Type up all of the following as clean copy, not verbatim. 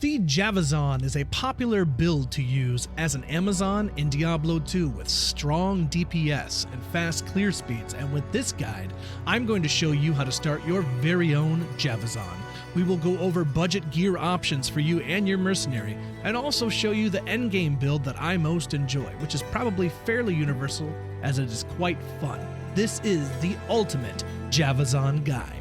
The Javazon is a popular build to use as an Amazon in Diablo 2 with strong DPS and fast clear speeds, and with this guide, I'm going to show you how to start your very own Javazon. We will go over budget gear options for you and your mercenary, and also show you the endgame build that I most enjoy, which is probably fairly universal as it is quite fun. This is the ultimate Javazon guide.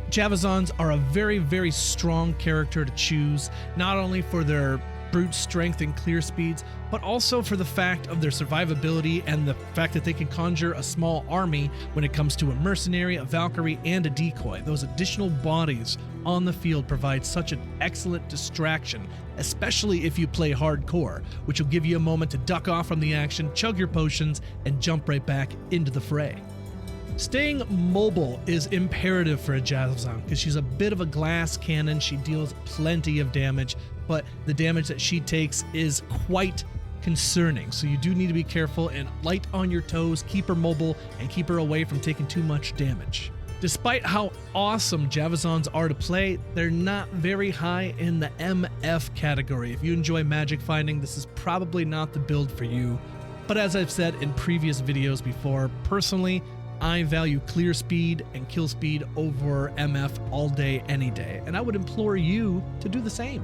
Javazons are a very, very strong character to choose, not only for their brute strength and clear speeds, but also for the fact of their survivability and the fact that they can conjure a small army when it comes to a mercenary, a Valkyrie, and a decoy. Those additional bodies on the field provide such an excellent distraction, especially if you play hardcore, which will give you a moment to duck off from the action, chug your potions, and jump right back into the fray. Staying mobile is imperative for a Javazon because she's a bit of a glass cannon. She deals plenty of damage, but the damage that she takes is quite concerning. So you do need to be careful and light on your toes, keep her mobile, and keep her away from taking too much damage. Despite how awesome Javazons are to play, they're not very high in the MF category. If you enjoy magic finding, this is probably not the build for you. But as I've said in previous videos before, personally, I value clear speed and kill speed over MF all day, any day, and I would implore you to do the same.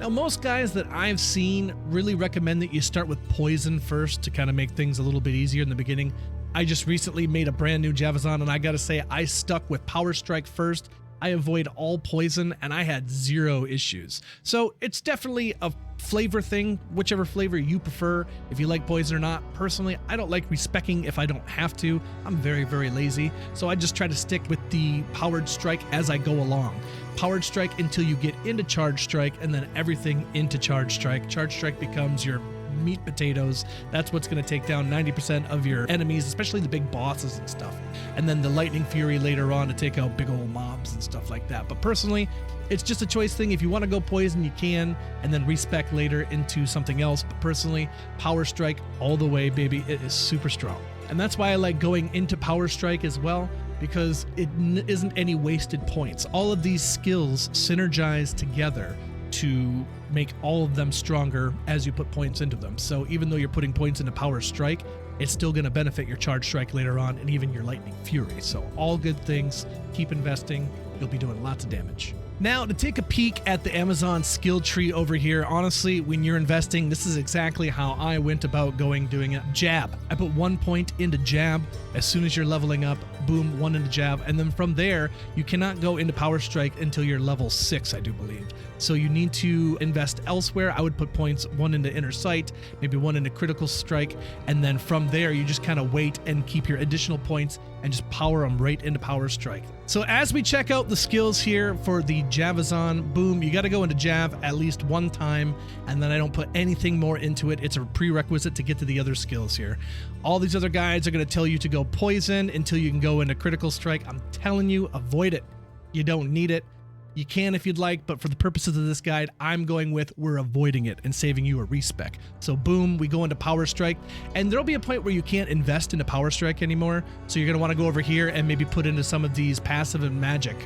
Now, most guys that I've seen really recommend that you start with poison first to kind of make things a little bit easier in the beginning. I just recently made a brand new Javazon, and I gotta say, I stuck with Power Strike first. I avoid all poison, and I had zero issues. So it's definitely a flavor thing, whichever flavor you prefer, if you like poison or not. Personally, I don't like respecking if I don't have to. I'm very, very lazy, so I just try to stick with the Powered Strike as I go along. Powered Strike until you get into Charge Strike, and then everything into Charge Strike. Charge Strike becomes your meat potatoes. That's what's going to take down 90% of your enemies, especially the big bosses and stuff. And then the Lightning Fury later on to take out big old mobs and stuff like that. But personally, it's just a choice thing. If you want to go poison, you can, and then respec later into something else. But personally, Power Strike all the way, baby. It is super strong. And that's why I like going into Power Strike as well, because it isn't any wasted points. All of these skills synergize together to make all of them stronger as you put points into them. So even though you're putting points into Power Strike, it's still going to benefit your Charge Strike later on and even your Lightning Fury. So all good things. Keep investing. You'll be doing lots of damage. Now, to take a peek at the Amazon skill tree over here, honestly, when you're investing, this is exactly how I went about doing it. Jab. I put 1 point into Jab. As soon as you're leveling up, boom, 1 into Jab. And then from there, you cannot go into Power Strike until you're level 6, I do believe. So you need to invest elsewhere. I would put points 1 into Inner Sight, maybe 1 into Critical Strike, and then from there, you just kind of wait and keep your additional points and just power them right into Power Strike. So as we check out the skills here for the Javazon, boom, you got to go into Jav at least 1 time, and then I don't put anything more into it. It's a prerequisite to get to the other skills here. All these other guides are going to tell you to go poison until you can go into Critical Strike. I'm telling you, avoid it. You don't need it. You can if you'd like, but for the purposes of this guide, I'm going with we're avoiding it and saving you a respec. So boom, we go into Power Strike, and there'll be a point where you can't invest into Power Strike anymore. So you're going to want to go over here and maybe put into some of these passive and magic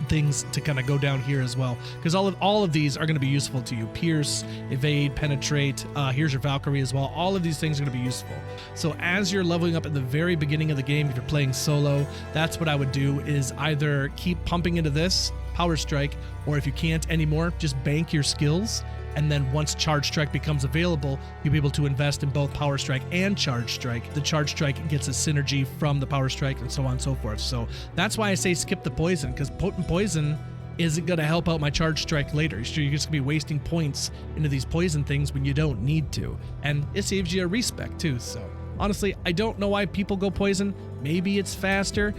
things to kind of go down here as well, because all of these are going to be useful to you. Pierce, evade, penetrate, here's your Valkyrie as well. All of these things are going to be useful. So as you're leveling up at the very beginning of the game, if you're playing solo, that's what I would do, is either keep pumping into this Power Strike, or if you can't anymore, just bank your skills, and then once Charge Strike becomes available, you'll be able to invest in both Power Strike and Charge Strike. The Charge Strike gets a synergy from the Power Strike and so on and so forth. So that's why I say skip the poison, because potent poison isn't going to help out my Charge Strike later. So you're just going to be wasting points into these poison things when you don't need to. And it saves you a respec too. So honestly, I don't know why people go poison. Maybe it's faster.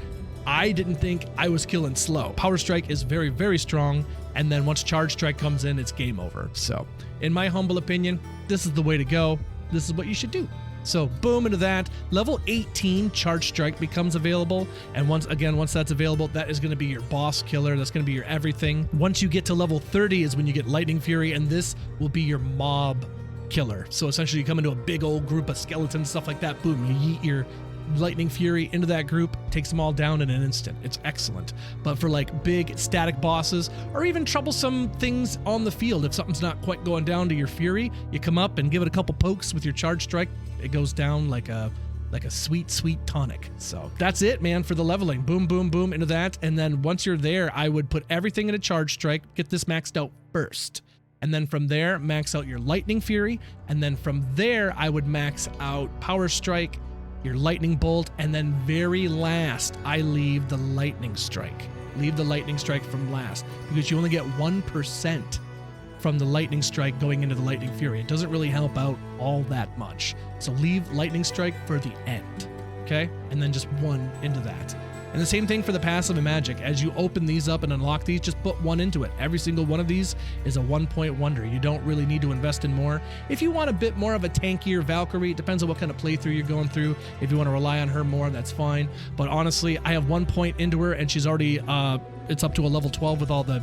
I didn't think I was killing slow. Power Strike is very, very strong, and then once Charge Strike comes in, it's game over. So, in my humble opinion, this is the way to go. This is what you should do. So, boom into that. Level 18 Charge Strike becomes available, and once that's available, that is going to be your boss killer. That's going to be your everything. Once you get to level 30 is when you get Lightning Fury, and this will be your mob killer. So essentially, you come into a big old group of skeletons, stuff like that. Boom, you yeet your Lightning Fury into that group, takes them all down in an instant. It's excellent. But for like big static bosses or even troublesome things on the field, if something's not quite going down to your Fury, you come up and give it a couple pokes with your Charge Strike. It goes down like a sweet, sweet tonic. So that's it, man, for the leveling. Boom, boom, boom into that. And then once you're there, I would put everything in a Charge Strike, get this maxed out first. And then from there, max out your Lightning Fury. And then from there, I would max out Power Strike, your Lightning Bolt. And then very last, I leave the Lightning Strike. Leave the Lightning Strike from last because you only get 1% from the Lightning Strike going into the Lightning Fury. It doesn't really help out all that much. So leave Lightning Strike for the end, okay? And then just 1 into that. And the same thing for the passive and magic. As you open these up and unlock these, just put 1 into it. Every single one of these is a 1-point wonder. You don't really need to invest in more. If you want a bit more of a tankier Valkyrie, it depends on what kind of playthrough you're going through. If you want to rely on her more, that's fine. But honestly, I have 1 point into her and she's already, it's up to a level 12 with all the,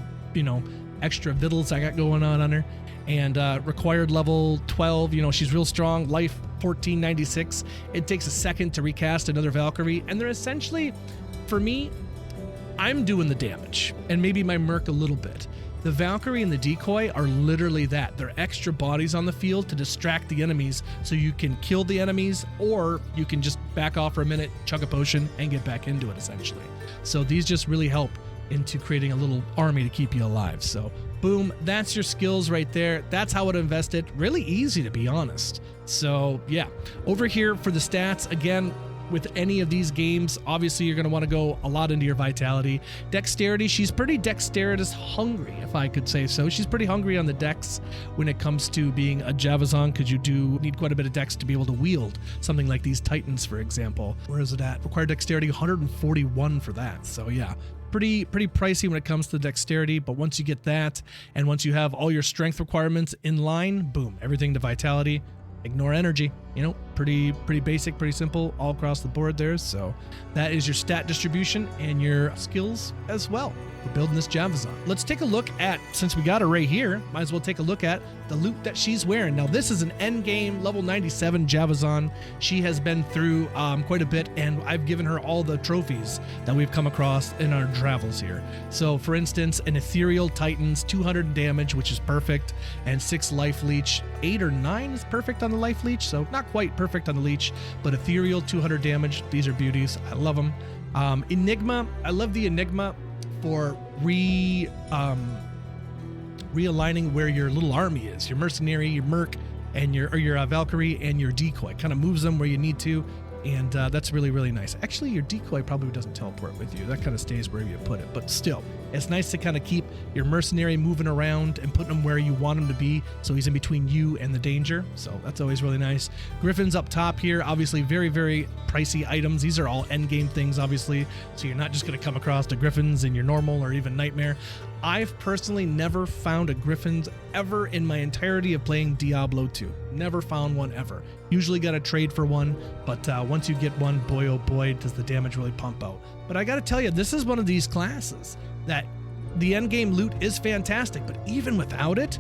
extra vittles I got going on her. And required level 12, she's real strong. Life 1496. It takes a second to recast another Valkyrie. And they're essentially, for me, I'm doing the damage. And maybe my Merc a little bit. The Valkyrie and the Decoy are literally that. They're extra bodies on the field to distract the enemies so you can kill the enemies, or you can just back off for a minute, chug a potion, and get back into it, essentially. So these just really help into creating a little army to keep you alive. So boom, that's your skills right there. That's how it invested. Really easy, to be honest. So yeah, over here for the stats, again, with any of these games, obviously you're going to want to go a lot into your vitality. Dexterity, she's pretty dexterous hungry, if I could say so. She's pretty hungry on the dex when it comes to being a Javazon, because you do need quite a bit of dex to be able to wield something like these Titans, for example. Where is it at? Required dexterity 141 for that. So yeah, pretty pricey when it comes to dexterity, but once you get that, and once you have all your strength requirements in line, boom, everything to vitality. Ignore energy, pretty basic, pretty simple all across the board there. So that is your stat distribution and your skills as well for building this Javazon. Let's take a look at, since we got her right here, might as well take a look at the loot that she's wearing. Now this is an Endgame level 97 Javazon. She has been through quite a bit, and I've given her all the trophies that we've come across in our travels here. So for instance, an Ethereal Titans, 200 damage, which is perfect, and 6 life leech. 8 or 9 is perfect on the life leech, so not quite perfect on the leech, but Ethereal, 200 damage. These are beauties. I love them. Enigma, I love the Enigma for realigning where your little army is. Your Mercenary, your Merc, and your Valkyrie and your Decoy. Kind of moves them where you need to, and that's really, really nice. Actually, your Decoy probably doesn't teleport with you. That kind of stays wherever you put it, but still, it's nice to kind of keep your Mercenary moving around and putting him where you want him to be, so he's in between you and the danger. So that's always really nice. Griffins up top here, obviously very, very pricey items. These are all endgame things, obviously, so you're not just going to come across the Griffins in your normal or even Nightmare. I've personally never found a Griffins ever in my entirety of playing Diablo 2. Never found one ever. Usually got to trade for one, but once you get one, boy oh boy, does the damage really pump out. But I got to tell you, this is one of these classes that the endgame loot is fantastic, but even without it,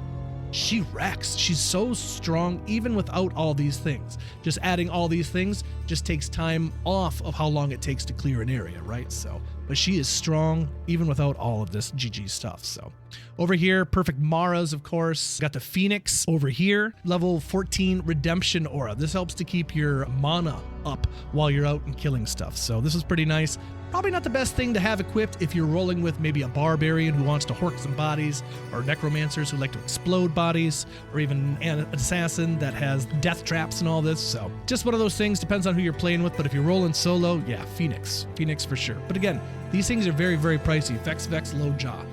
she wrecks. She's so strong even without all these things. Just adding all these things just takes time off of how long it takes to clear an area, right? So, but she is strong even without all of this GG stuff. So over here, perfect Maras, of course. Got the Phoenix over here, level 14 Redemption Aura. This helps to keep your mana up while you're out and killing stuff. So this is pretty nice. Probably not the best thing to have equipped if you're rolling with maybe a barbarian who wants to hork some bodies, or necromancers who like to explode bodies, or even an assassin that has death traps and all this. So just one of those things, depends on who you're playing with. But if you're rolling solo, yeah, Phoenix for sure. But again, these things are very, very pricey. Vex, low jaw.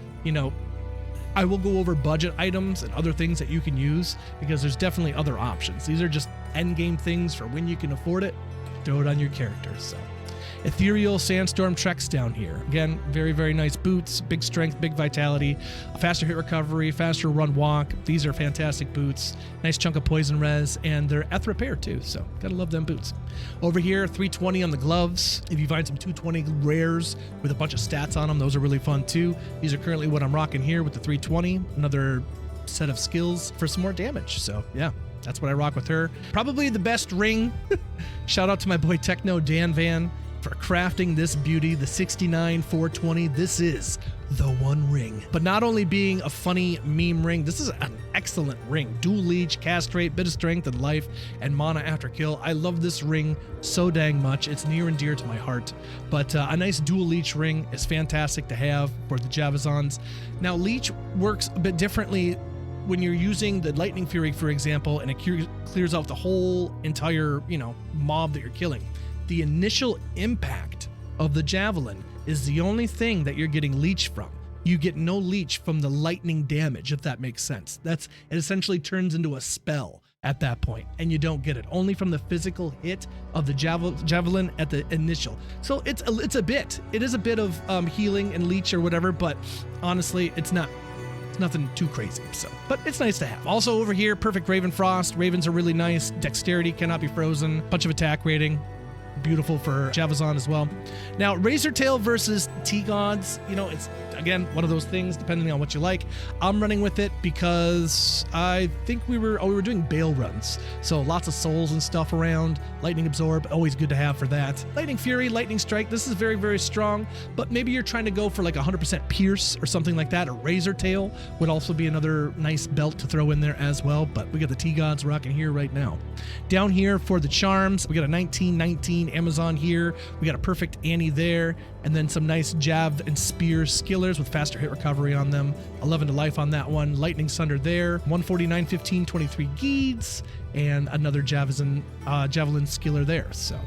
I will go over budget items and other things that you can use, because there's definitely other options. These are just end game things for when you can afford it. Throw it on your characters. So Ethereal Sandstorm Treks down here. Again, very, very nice boots, big strength, big vitality, a faster hit recovery, faster run walk. These are fantastic boots. Nice chunk of poison res, and they're Eth repair too, so gotta love them boots. Over here, 320 on the gloves. If you find some 220 rares with a bunch of stats on them, those are really fun too. These are currently what I'm rocking here with the 320. Another set of skills for some more damage, so yeah. That's what I rock with her. Probably the best ring. Shout out to my boy Techno Dan Van for crafting this beauty, the 69-420. This is the one ring. But not only being a funny meme ring, this is an excellent ring. Dual leech, castrate, bit of strength and life, and mana after kill. I love this ring so dang much. It's near and dear to my heart. But a nice dual leech ring is fantastic to have for the Javazons. Now, leech works a bit differently when you're using the Lightning Fury, for example, and it clears out the whole entire, mob that you're killing. The initial impact of the javelin is the only thing that you're getting leech from. You get no leech from the lightning damage, if that makes sense. It essentially turns into a spell at that point, and you don't get it. Only from the physical hit of the javelin at the initial. So it is a bit of healing and leech or whatever, but honestly, it's nothing too crazy, but it's nice to have. Also over here, perfect Raven Frost. Ravens are really nice. Dexterity, cannot be frozen. Bunch of attack rating. Beautiful for Javazon as well. Now, Razortail versus T-Gods, it's, again, one of those things, depending on what you like. I'm running with it because I think we were doing Bale runs. So lots of souls and stuff around. Lightning Absorb, always good to have for that. Lightning Fury, Lightning Strike, this is very, very strong, but maybe you're trying to go for like 100% Pierce or something like that. Or Razortail would also be another nice belt to throw in there as well, but we got the T-Gods rocking here right now. Down here for the charms, we got a 1919 Amazon here. We got a perfect Annie there, and then some nice Jav and Spear skillers with faster hit recovery on them. 11 to life on that one. Lightning Sunder there. 149, 15, 23 Geeds, and another Javelin skiller there. So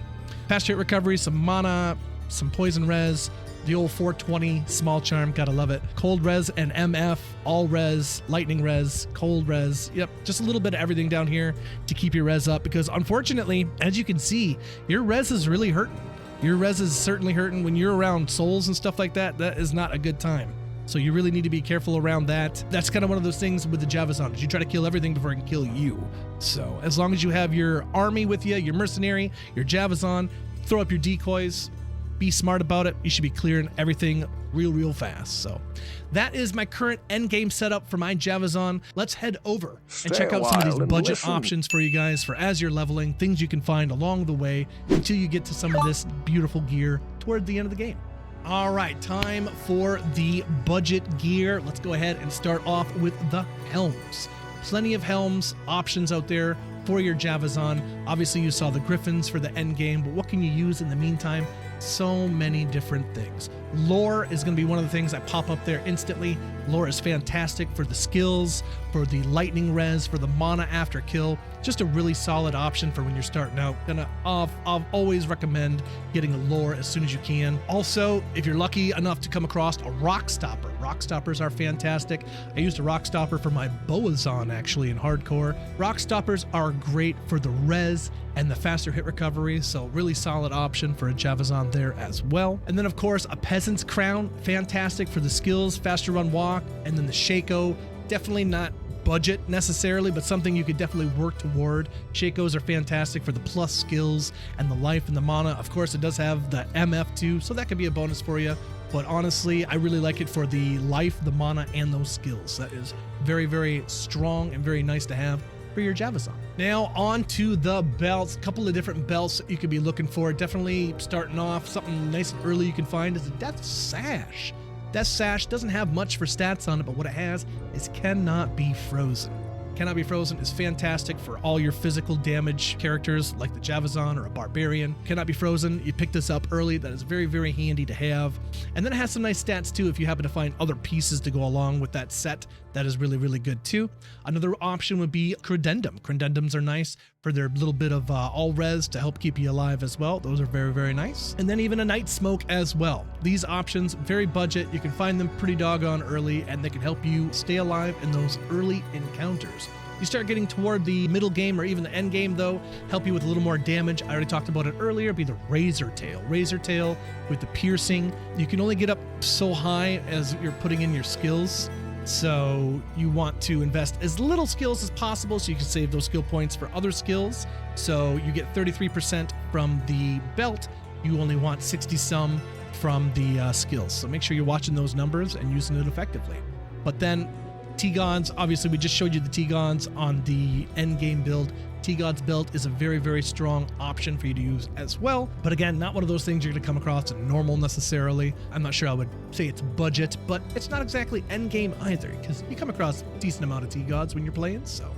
faster hit recovery, some mana, some poison res. The old 420 small charm, gotta love it. Cold res and MF, all res, lightning res, cold res. Yep, just a little bit of everything down here to keep your res up, because unfortunately, as you can see, your res is really hurting. Your res is certainly hurting when you're around souls and stuff like that. That is not a good time. So you really need to be careful around that. That's kind of one of those things with the Javazon, is you try to kill everything before it can kill you. So as long as you have your army with you, your Mercenary, your Javazon, throw up your decoys, be smart about it. You should be clearing everything real fast. So that is my current endgame setup for my Javazon. Let's head over and check out some of these budget options for you guys for as you're leveling, things you can find along the way until you get to some of this beautiful gear toward the end of the game. All right, time for the budget gear. Let's go ahead and start off with the helms. Plenty of helms options out there for your Javazon. Obviously, you saw the Griffins for the end game, but what can you use in the meantime? So many different things. Lore is going to be one of the things that pop up there instantly. Lore is fantastic for the skills, for the lightning res, for the mana after kill. Just a really solid option for when you're starting out. I'll always recommend getting a lore as soon as you can. Also, if you're lucky enough to come across a rock stopper, rock stoppers are fantastic. I used a rock stopper for my Boazon actually in hardcore. Rock stoppers are great for the res and the faster hit recovery, so really solid option for a Javazon there as well. And then of course a Peasant's Crown, fantastic for the skills, faster run walk, and then the Shaco, definitely not budget necessarily, but something you could definitely work toward. Shakos are fantastic for the plus skills and the life and the mana. Of course, it does have the MF too, so that could be a bonus for you. But honestly, I really like it for the life, the mana, and those skills. That is very, very strong and very nice to have for your Javazon. Now on to the belts. A couple of different belts that you could be looking for. Definitely starting off, something nice and early you can find is a Death Sash. Death Sash doesn't have much for stats on it, but what it has is cannot be frozen. Cannot be frozen is fantastic for all your physical damage characters like the Javazon or a Barbarian. Cannot be frozen. You pick this up early. That is very, very handy to have. And then it has some nice stats too if you happen to find other pieces to go along with that set. That is really, really good too. Another option would be Credendum. Credendums are nice for their little bit of all res to help keep you alive as well. Those are very, very nice. And then even a Night Smoke as well. These options, very budget. You can find them pretty doggone early and they can help you stay alive in those early encounters. You start getting toward the middle game or even the end game though, help you with a little more damage. I already talked about it earlier, be the Razortail. Razortail with the piercing. You can only get up so high as you're putting in your skills. So you want to invest as little skills as possible so you can save those skill points for other skills. So you get 33% from the belt. You only want 60 some from the skills. So make sure you're watching those numbers and using it effectively. But then T-Gods, obviously we just showed you the T-Gods on the Endgame build. T-Gods belt is a very, very strong option for you to use as well. But again, not one of those things you're going to come across in normal necessarily. I'm not sure I would say it's budget, but it's not exactly Endgame either, because you come across a decent amount of T-Gods when you're playing, so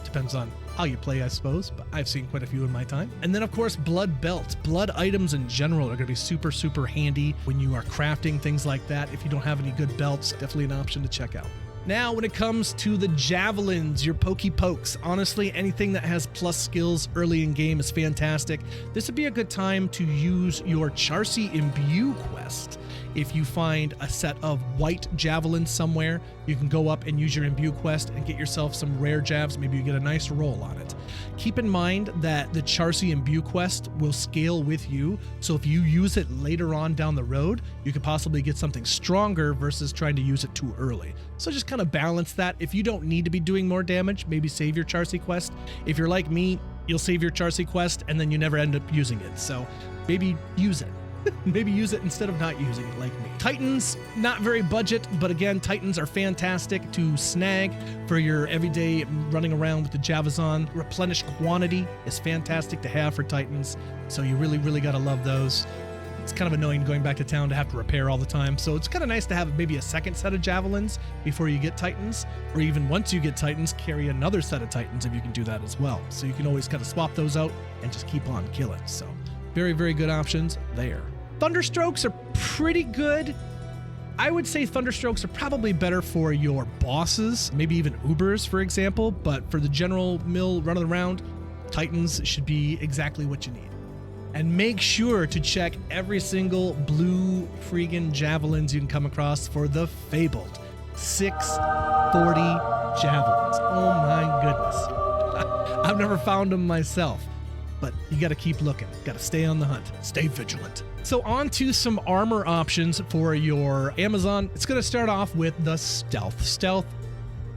depends on how you play, I suppose, but I've seen quite a few in my time. And then of course, blood belts. Blood items in general are going to be super, super handy when you are crafting things like that. If you don't have any good belts, definitely an option to check out. Now, when it comes to the javelins, your pokey pokes, honestly, anything that has plus skills early in game is fantastic. This would be a good time to use your Charcy Imbue quest. If you find a set of white javelins somewhere, you can go up and use your Imbue quest and get yourself some rare javs. Maybe you get a nice roll on it. Keep in mind that the Charcy Imbue quest will scale with you, so if you use it later on down the road, you could possibly get something stronger versus trying to use it too early. So just kind of balance that. If you don't need to be doing more damage, maybe save your Charcy quest. If you're like me, you'll save your Charcy quest and then you never end up using it. So maybe use it. Maybe use it instead of not using it like me. Titans, not very budget, but again, Titans are fantastic to snag for your everyday running around with the Javazon. Replenish quantity is fantastic to have for Titans, so you really, really gotta love those. It's kind of annoying going back to town to have to repair all the time, so it's kind of nice to have maybe a second set of Javelins before you get Titans, or even once you get Titans, carry another set of Titans if you can do that as well. So you can always kind of swap those out and just keep on killing. So very, very good options there. Thunderstrokes are pretty good. I would say Thunderstrokes are probably better for your bosses, maybe even Ubers, for example, but for the general mill running around, Titans should be exactly what you need. And make sure to check every single blue freaking javelins you can come across for the fabled 640 javelins. Oh my goodness. I've never found them myself, but you got to keep looking. Got to stay on the hunt. Stay vigilant. So on to some armor options for your Amazon. It's going to start off with the stealth. Stealth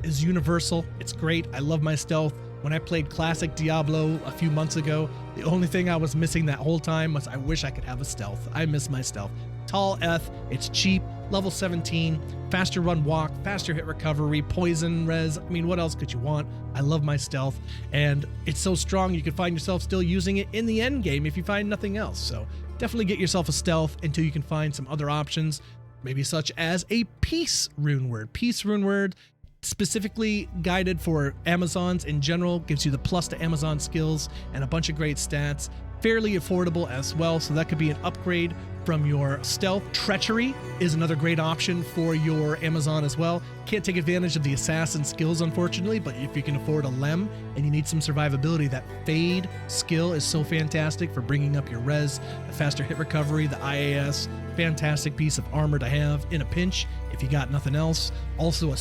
is universal. It's great. I love my stealth. When I played classic Diablo a few months ago, the only thing I was missing that whole time was I wish I could have a stealth. I miss my stealth. Tall Eth, it's cheap, level 17, faster run walk, faster hit recovery, poison res. I mean, what else could you want? I love my stealth, and it's so strong you could find yourself still using it in the end game if you find nothing else. So definitely get yourself a stealth until you can find some other options, maybe such as a peace rune word. Peace rune word, specifically guided for Amazons in general, gives you the plus to Amazon skills and a bunch of great stats. Fairly affordable as well, so that could be an upgrade from your stealth. Treachery is another great option for your Amazon as well. Can't take advantage of the assassin skills, unfortunately, but if you can afford a Lem and you need some survivability, that Fade skill is so fantastic for bringing up your res, the faster hit recovery, the IAS. Fantastic piece of armor to have in a pinch if you got nothing else. Also a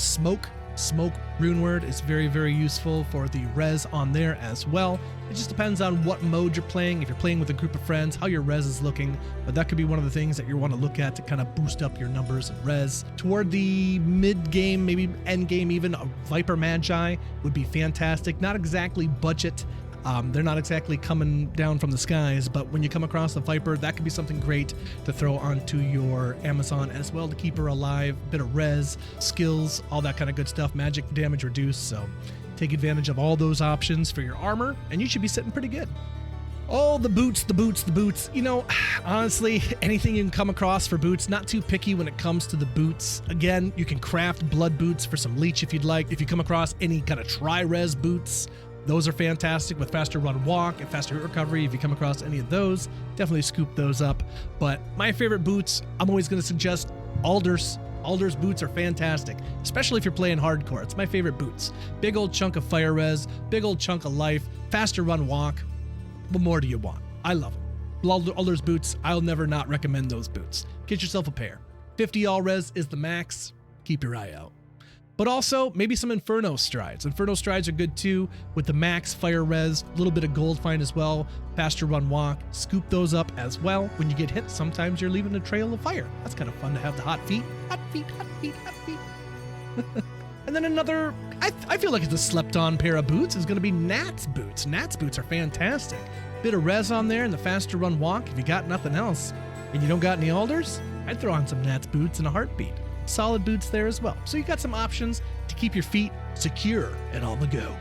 Smoke rune word is very, very useful for the res on there as well. It just depends on what mode you're playing. If you're playing with a group of friends, how your res is looking, but that could be one of the things that you want to look at to kind of boost up your numbers and res. Toward the mid game, maybe end game even, a Viper Magi would be fantastic. Not exactly budget. They're not exactly coming down from the skies, but when you come across a Viper, that could be something great to throw onto your Amazon as well to keep her alive. Bit of res, skills, all that kind of good stuff. Magic damage reduced, so take advantage of all those options for your armor, and you should be sitting pretty good. Oh, the boots. You know, honestly, anything you can come across for boots, not too picky when it comes to the boots. Again, you can craft blood boots for some leech if you'd like. If you come across any kind of tri-res boots, those are fantastic with faster run walk and faster hit recovery. If you come across any of those, definitely scoop those up. But my favorite boots, I'm always going to suggest Alder's. Alder's boots are fantastic, especially if you're playing hardcore. It's my favorite boots. Big old chunk of fire res, big old chunk of life, faster run walk. What more do you want? I love them. Alder's boots, I'll never not recommend those boots. Get yourself a pair. 50 all res is the max. Keep your eye out. But also, maybe some Inferno Strides. Inferno Strides are good too, with the max fire res, a little bit of gold find as well, faster run walk. Scoop those up as well. When you get hit, sometimes you're leaving a trail of fire. That's kind of fun to have the hot feet. Hot feet. And then another, I feel like it's a slept-on pair of boots, is going to be Nat's boots. Nat's boots are fantastic. Bit of res on there and the faster run walk. If you got nothing else and you don't got any alders, I'd throw on some Nat's boots in a heartbeat. Solid boots there as well. So you got some options to keep your feet secure and on the go.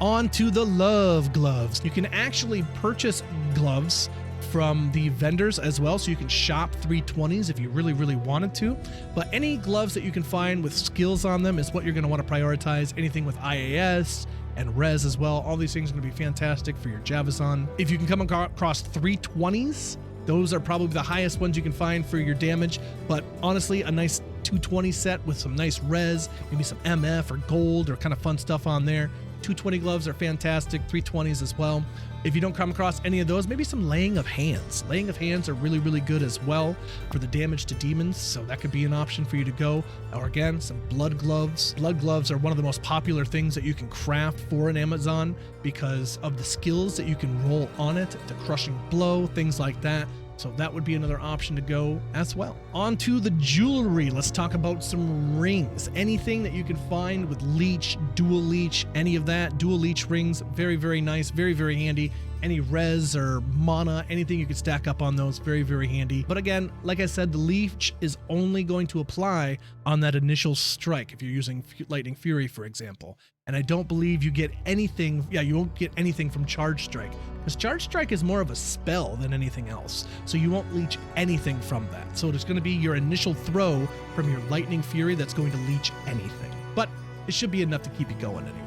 On to the love gloves. You can actually purchase gloves from the vendors as well, so you can shop 320s if you really wanted to. But any gloves that you can find with skills on them is what you're going to want to prioritize. Anything with IAS and res as well, all these things are going to be fantastic for your Javazon. If you can come across 320s, those are probably the highest ones you can find for your damage. But honestly, a nice 220 set with some nice res, maybe some MF or gold or kind of fun stuff on there. 220 gloves are fantastic, 320s as well. If you don't come across any of those, maybe some laying of hands. Laying of hands are really good as well for the damage to demons, so that could be an option for you to go. Or again, some blood gloves. Blood gloves are one of the most popular things that you can craft for an Amazon because of the skills that you can roll on it, the crushing blow, things like that. So that would be another option to go as well. On to the jewelry. Let's talk about some rings. Anything that you can find with leech, dual leech, any of that. Dual leech rings, very nice, very handy. Any res or mana, anything you could stack up on those, very handy. But again, like I said, the leech is only going to apply on that initial strike if you're using Lightning Fury, for example. And I don't believe you get anything, you won't get anything from Charge Strike, because Charge Strike is more of a spell than anything else. So you won't leech anything from that. So it's going to be your initial throw from your Lightning Fury that's going to leech anything. But it should be enough to keep you going anyway.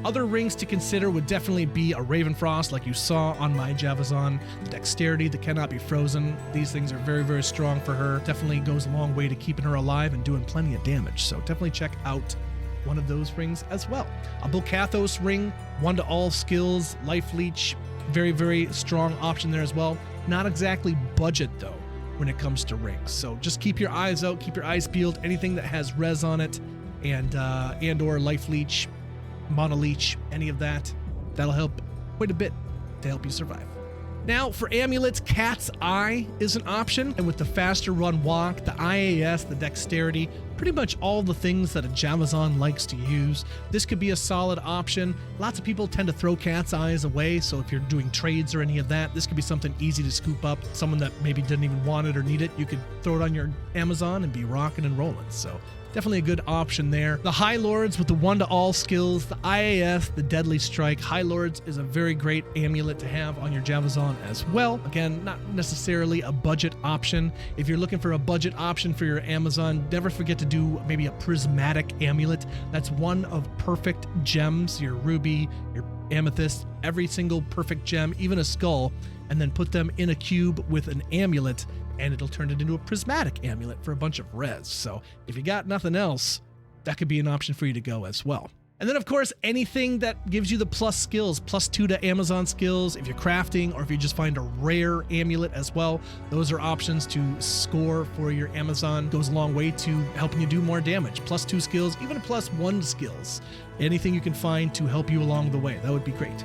Other rings to consider would definitely be a Ravenfrost, like you saw on my Javazon. The Dexterity that cannot be frozen. These things are very strong for her. Definitely goes a long way to keeping her alive and doing plenty of damage. So definitely check out one of those rings as well. A Bulkathos ring, 1 to all skills, life leech, very strong option there as well. Not exactly budget though when it comes to rings. So just keep your eyes out, keep your eyes peeled. Anything that has res on it and or life leech, Mana Leech, any of that, that'll help quite a bit to help you survive. Now for amulets, Cat's Eye is an option, and with the faster run walk, the IAS, the dexterity, pretty much all the things that a Javazon likes to use, this could be a solid option. Lots of people tend to throw Cat's Eyes away, so if you're doing trades or any of that, this could be something easy to scoop up. Someone that maybe didn't even want it or need it, you could throw it on your Amazon and be rocking and rolling. So definitely a good option there. The High Lords with the 1 to all skills, the IAS, the Deadly Strike. High Lords is a very great amulet to have on your Javazon as well. Again, not necessarily a budget option. If you're looking for a budget option for your Amazon, never forget to do maybe a prismatic amulet. That's one of perfect gems, your ruby, your amethyst, every single perfect gem, even a skull, and then put them in a cube with an amulet, and it'll turn it into a prismatic amulet for a bunch of res. So if you got nothing else, that could be an option for you to go as well. And then of course, anything that gives you the plus skills, +2 to Amazon skills, if you're crafting or if you just find a rare amulet as well, those are options to score for your Amazon. Goes a long way to helping you do more damage. +2 skills, even a +1 skills. Anything you can find to help you along the way, that would be great.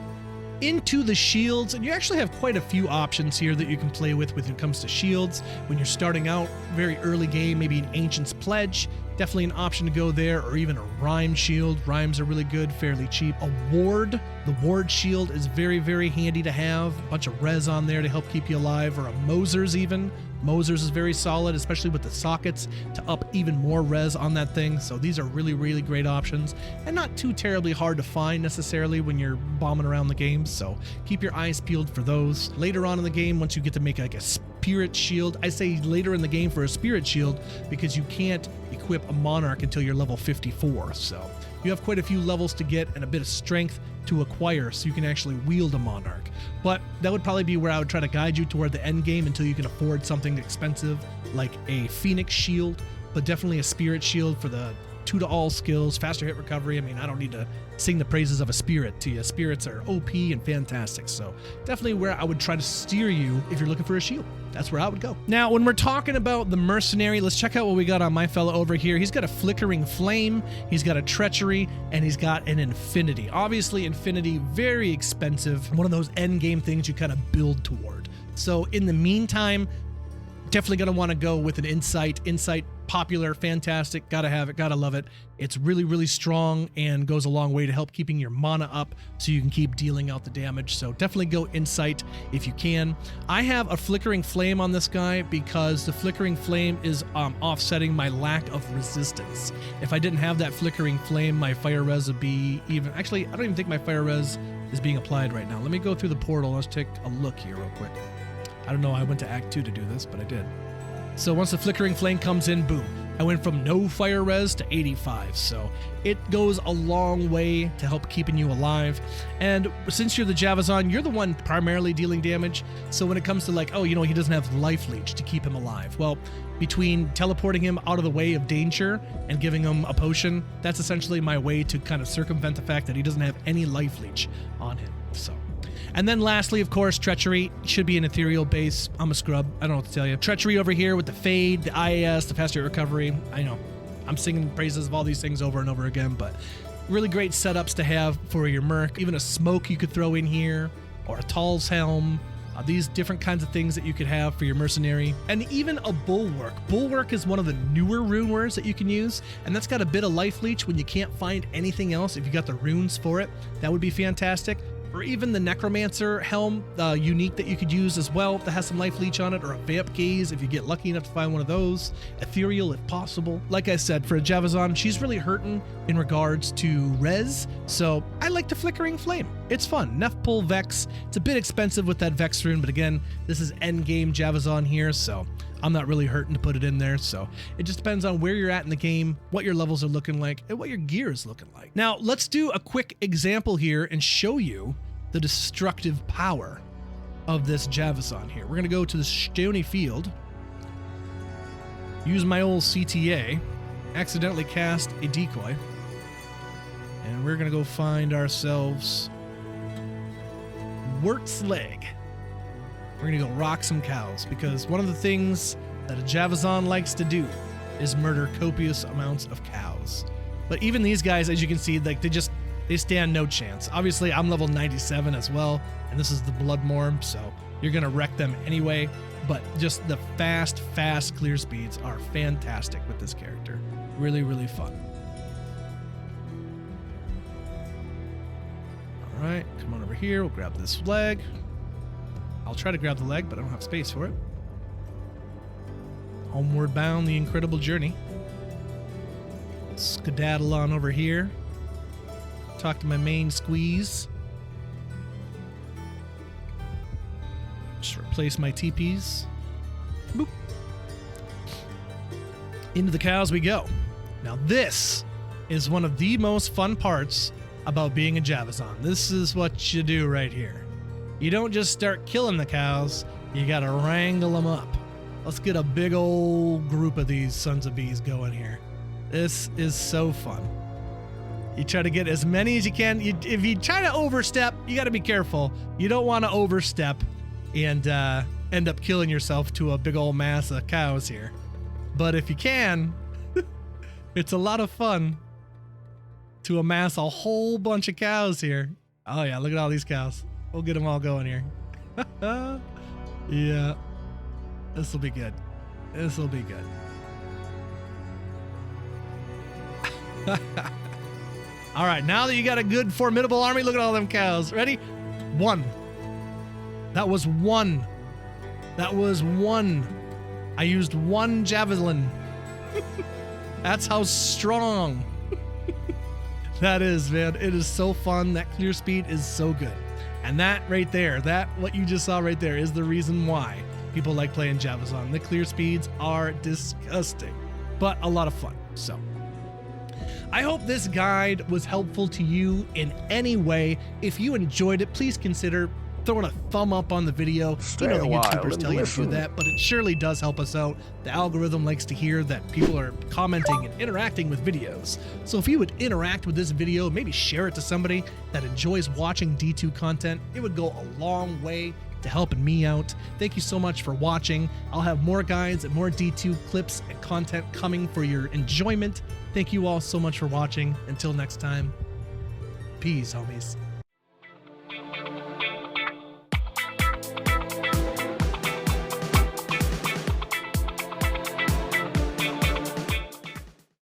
Into the shields, and you actually have quite a few options here that you can play with when it comes to shields. When you're starting out very early game, maybe an Ancient's Pledge, definitely an option to go there, or even a Rhyme shield. Rhymes are really good, fairly cheap. A ward, the ward shield is very handy to have. A bunch of res on there to help keep you alive, or a Moser's even. Moser's is very solid, especially with the sockets to up even more res on that thing. So these are really great options, and not too terribly hard to find necessarily when you're bombing around the game. So keep your eyes peeled for those. Later on in the game, once you get to make like a spirit shield, I say later in the game for a spirit shield because you can't equip a monarch until you're level 54. So you have quite a few levels to get and a bit of strength to acquire so you can actually wield a monarch. But that would probably be where I would try to guide you toward the end game until you can afford something expensive like a Phoenix shield, but definitely a spirit shield for the 2 to all skills, faster hit recovery. I mean, I don't need to sing the praises of a spirit to you. Spirits are OP and fantastic. So definitely where I would try to steer you if you're looking for a shield. That's where I would go. Now, when we're talking about the Mercenary, let's check out what we got on my fella over here. He's got a Flickering Flame, he's got a Treachery, and he's got an Infinity. Obviously, Infinity, very expensive. One of those end game things you kind of build toward. So in the meantime, definitely going to want to go with an Insight. Insight popular, fantastic, gotta have it, gotta love it. It's really, really strong and goes a long way to help keeping your mana up so you can keep dealing out the damage. So definitely go Insight if you can. I have a Flickering Flame on this guy because the Flickering Flame is offsetting my lack of resistance. If I didn't have that Flickering Flame, my Fire Res would be even... Actually, I don't even think my Fire Res is being applied right now. Let me go through the portal. Let's take a look here real quick. I don't know, I went to Act 2 to do this, but I did. So once the Flickering Flame comes in, boom. I went from no Fire Res to 85, so it goes a long way to help keeping you alive. And since you're the Javazon, you're the one primarily dealing damage, so when it comes to like, oh, you know, he doesn't have Life Leech to keep him alive. Well, between teleporting him out of the way of danger and giving him a potion, that's essentially my way to kind of circumvent the fact that he doesn't have any Life Leech on him, so... And then lastly, of course, Treachery should be an ethereal base. I'm a scrub. I don't know what to tell you. Treachery over here with the Fade, the IAS, the Fast Rate Recovery. I know. I'm singing praises of all these things over and over again, but really great setups to have for your Merc. Even a Smoke you could throw in here, or a Tall's Helm. These different kinds of things that you could have for your Mercenary. And even a Bulwark. Bulwark is one of the newer rune wares that you can use, and that's got a bit of Life Leech when you can't find anything else. If you got the runes for it, that would be fantastic. Or even the Necromancer Helm, unique that you could use as well, that has some Life Leech on it, or a Vamp Gaze if you get lucky enough to find one of those. Ethereal if possible. Like I said, for a Javazon, she's really hurting in regards to res, so I like the Flickering Flame. It's fun. Neff Pull Vex. It's a bit expensive with that Vex rune, but again, this is endgame Javazon here, so I'm not really hurting to put it in there. So it just depends on where you're at in the game, what your levels are looking like, and what your gear is looking like. Now, let's do a quick example here and show you the destructive power of this Javazon here. We're going to go to the Stony Field, use my old CTA, accidentally cast a decoy, and we're going to go find ourselves Wirt's Leg. We're going to go rock some cows, because one of the things that a Javazon likes to do is murder copious amounts of cows. But even these guys, as you can see, like they stand no chance. Obviously, I'm level 97 as well, and this is the Bloodmorn, so you're going to wreck them anyway. But just the fast clear speeds are fantastic with this character. Really, really fun. All right, come on over here. We'll grab this leg. I'll try to grab the leg, but I don't have space for it. Homeward bound, the incredible journey. Skedaddle on over here. Talk to my main squeeze. Just replace my TPs. Boop. Into the cows we go. Now this is one of the most fun parts about being a Javazon. This is what you do right here. You don't just start killing the cows, you gotta wrangle them up. Let's get a big old group of these sons of bees going here. This is so fun. You try to get as many as you can. If you try to overstep, you gotta be careful. You don't wanna overstep and end up killing yourself to a big old mass of cows here. But if you can, it's a lot of fun to amass a whole bunch of cows here. Oh yeah, look at all these cows. We'll get them all going here. Yeah. This will be good. This will be good. All right, now that you got a good, formidable army, look at all them cows. Ready? One. That was one. That was one. I used one javelin. That's how strong that is, man. It is so fun. That clear speed is so good. And that right there, what you just saw right there is the reason why people like playing Javazon. The clear speeds are disgusting, but a lot of fun. So I hope this guide was helpful to you in any way. If you enjoyed it, please consider throwing a thumb up on the video. You know the YouTubers tell you to do that, but it surely does help us out. The algorithm likes to hear that people are commenting and interacting with videos. So if you would interact with this video, maybe share it to somebody that enjoys watching D2 content, it would go a long way to helping me out. Thank you so much for watching. I'll have more guides and more D2 clips and content coming for your enjoyment. Thank you all so much for watching. Until next time, peace, homies.